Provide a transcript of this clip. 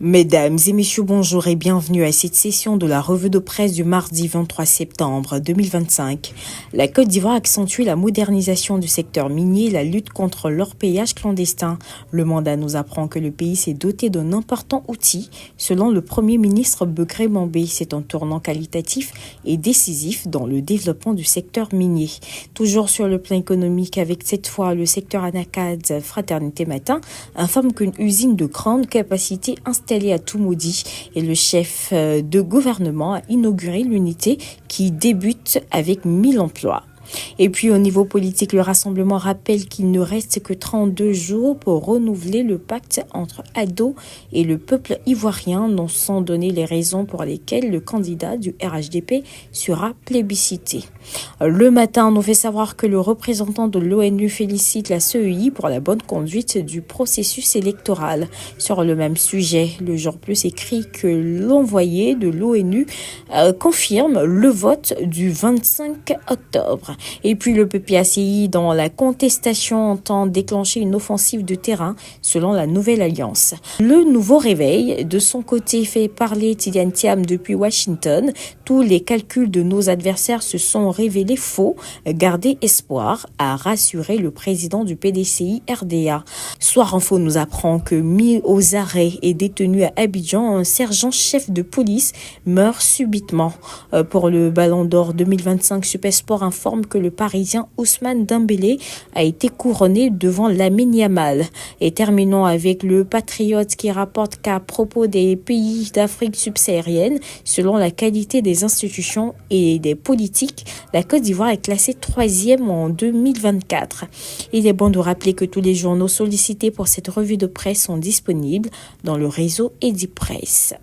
Mesdames et messieurs, bonjour et bienvenue à cette session de la revue de presse du mardi 23 septembre 2025. La Côte d'Ivoire accentue la modernisation du secteur minier et la lutte contre l'orpaillage clandestin. Le mandat nous apprend que le pays s'est doté d'un important outil. Selon le Premier ministre Begré Mambé, c'est un tournant qualitatif et décisif dans le développement du secteur minier. Toujours sur le plan économique, avec cette fois le secteur Anacad Fraternité Matin, informe qu'une usine de grande capacité installée à Toumoudi et le chef de gouvernement a inauguré l'unité qui débute avec 1000 emplois. Et puis au niveau politique, le rassemblement rappelle qu'il ne reste que 32 jours pour renouveler le pacte entre Ado et le peuple ivoirien, sans donner les raisons pour lesquelles le candidat du RHDP sera plébiscité. Le matin, on nous fait savoir que le représentant de l'ONU félicite la CEI pour la bonne conduite du processus électoral. Sur le même sujet, le Jour Plus écrit que l'envoyé de l'ONU confirme le vote du 25 octobre. Et puis le PPACI, dans la contestation, entend déclencher une offensive de terrain selon la nouvelle alliance. Le nouveau réveil, de son côté, fait parler Tidiane Thiam depuis Washington. Tous les calculs de nos adversaires se sont révélés faux. Gardez espoir, a rassuré le président du PDCI RDA. Soir Info nous apprend que mis aux arrêts et détenu à Abidjan, un sergent-chef de police meurt subitement. Pour le Ballon d'Or 2025, Supersport informe que le Parisien Ousmane Dembélé a été couronné devant Lamine Yamal. Et terminons avec le Patriote qui rapporte qu'à propos des pays d'Afrique subsaharienne, selon la qualité des institutions et des politiques, la Côte d'Ivoire est classée 3e en 2024. Il est bon de rappeler que tous les journaux sollicités pour cette revue de presse sont disponibles dans le réseau Edipresse.